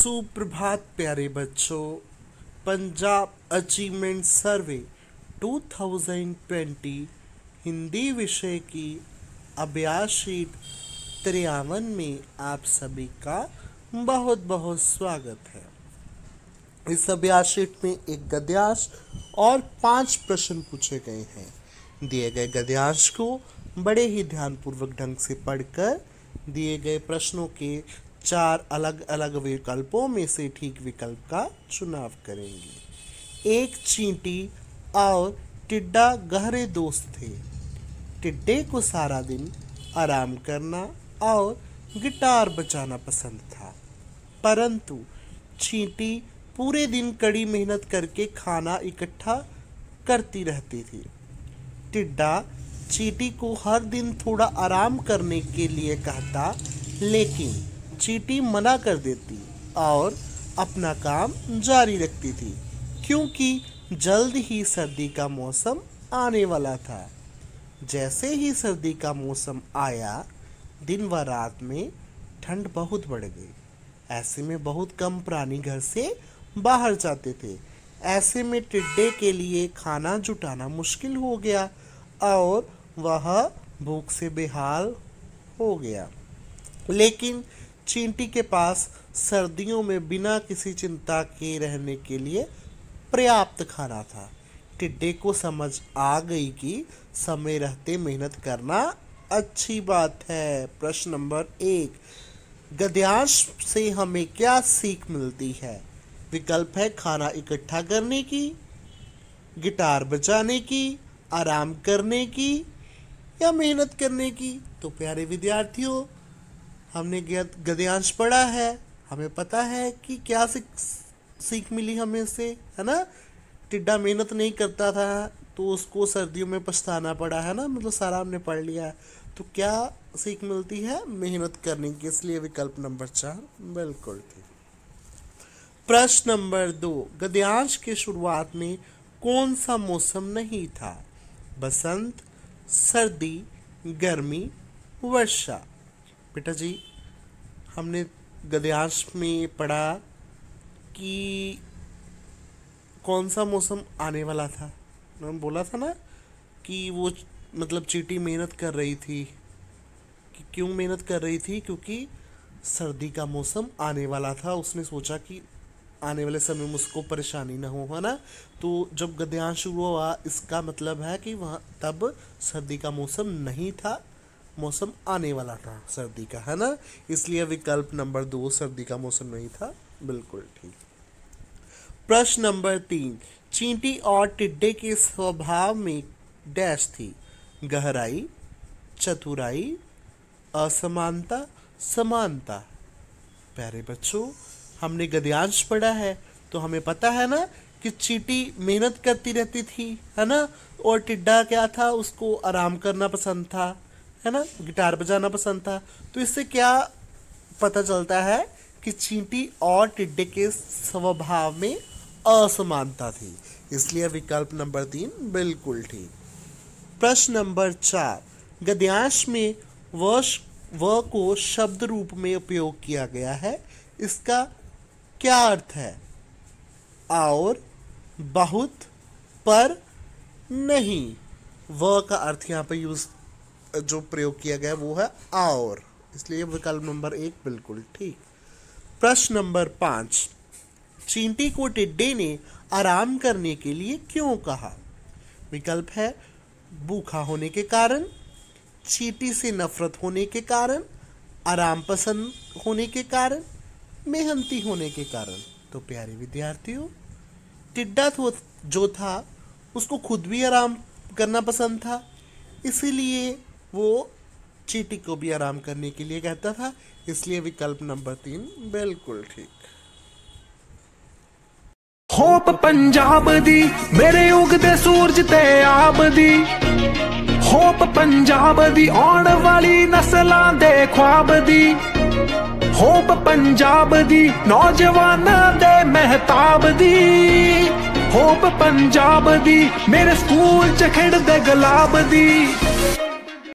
सुप्रभात प्यारे बच्चों। पंजाब अचीवमेंट सर्वे 2020 हिंदी विषय की अभ्यास शीट 53 में आप सभी का बहुत बहुत स्वागत है। इस अभ्यास शीट में एक गद्यांश और 5 प्रश्न पूछे गए हैं। दिए गए गद्यांश को बड़े ही ध्यानपूर्वक ढंग से पढ़कर दिए गए प्रश्नों के 4 अलग अलग विकल्पों में से ठीक विकल्प का चुनाव करेंगे। एक चींटी और टिड्डा गहरे दोस्त थे। टिड्डे को सारा दिन आराम करना और गिटार बजाना पसंद था, परंतु चींटी पूरे दिन कड़ी मेहनत करके खाना इकट्ठा करती रहती थी। टिड्डा चींटी को हर दिन थोड़ा आराम करने के लिए कहता, लेकिन चींटी मना कर देती और अपना काम जारी रखती थी, क्योंकि जल्द ही सर्दी का मौसम आने वाला था। जैसे ही सर्दी का मौसम आया, दिन व रात में ठंड बहुत बढ़ गई। ऐसे में बहुत कम प्राणी घर से बाहर जाते थे। ऐसे में टिड्डे के लिए खाना जुटाना मुश्किल हो गया और वह भूख से बेहाल हो गया। लेकिन चींटी के पास सर्दियों में बिना किसी चिंता के रहने के लिए पर्याप्त खाना था। टिड्डे को समझ आ गई कि समय रहते मेहनत करना अच्छी बात है। प्रश्न नंबर 1, गद्यांश से हमें क्या सीख मिलती है? विकल्प है खाना इकट्ठा करने की, गिटार बजाने की, आराम करने की या मेहनत करने की। तो प्यारे विद्यार्थियों, हमने गद्यांश पढ़ा है, हमें पता है कि क्या सीख मिली हमें से, है ना। टिड्डा मेहनत नहीं करता था तो उसको सर्दियों में पछताना पड़ा, है ना। मतलब सारा हमने पढ़ लिया है। तो क्या सीख मिलती है? मेहनत करने की। इसलिए विकल्प नंबर 4 बिल्कुल ठीक। प्रश्न नंबर 2, गद्यांश के शुरुआत में कौन सा मौसम नहीं था? बसंत, सर्दी, गर्मी, वर्षा। बेटा जी, हमने गद्यांश में पढ़ा कि कौन सा मौसम आने वाला था। मैंने बोला था ना कि वो मतलब चींटी मेहनत कर रही थी। कि क्यों मेहनत कर रही थी? क्योंकि सर्दी का मौसम आने वाला था। उसने सोचा कि आने वाले समय में उसको परेशानी ना हो, है ना। तो जब गद्यांश शुरू हुआ, इसका मतलब है कि वहाँ तब सर्दी का मौसम नहीं था, मौसम आने वाला था सर्दी का, है ना। इसलिए विकल्प नंबर 2 सर्दी का मौसम नहीं था, बिल्कुल ठीक। प्रश्न नंबर 3, चींटी और टिड्डे के स्वभाव में डैश थी? गहराई, चतुराई, असमानता, समानता। प्यारे बच्चों, हमने गद्यांश पढ़ा है तो हमें पता है ना कि चींटी मेहनत करती रहती थी, है ना। और टिड्डा क्या था? उसको आराम करना पसंद था, है ना, गिटार बजाना पसंद था। तो इससे क्या पता चलता है कि चींटी और टिड्डे के स्वभाव में असमानता थी। इसलिए विकल्प नंबर 3 बिल्कुल ठीक। प्रश्न नंबर 4, गद्यांश में व को शब्द रूप में उपयोग किया गया है। इसका क्या अर्थ है? और, बहुत, पर, नहीं। व का अर्थ यहाँ पर जो प्रयोग किया गया वो है और, इसलिए विकल्प नंबर 1 बिल्कुल ठीक। प्रश्न नंबर 5, चींटी को टिड्डे ने आराम करने के लिए क्यों कहा? विकल्प है भूखा होने के कारण, चींटी से नफरत होने के कारण, आराम पसंद होने के कारण, मेहनती होने के कारण। तो प्यारे विद्यार्थियों, टिड्डा जो था उसको खुद भी आराम करना पसंद था, इसीलिए वो चींटी को भी आराम करने के लिए कहता था। इसलिए विकल्प नंबर 3 बिल्कुल ठीक। होप पंजाब दी मेरे उगदे सूरज ते आब दी, होप पंजाब दी आउण वाली नस्लां दे ख्वाब दी, होप पंजाब दी नौजवानां दे महताब दी, होप पंजाब दी मेरे स्कूल च खिड़दे गुलाब दी।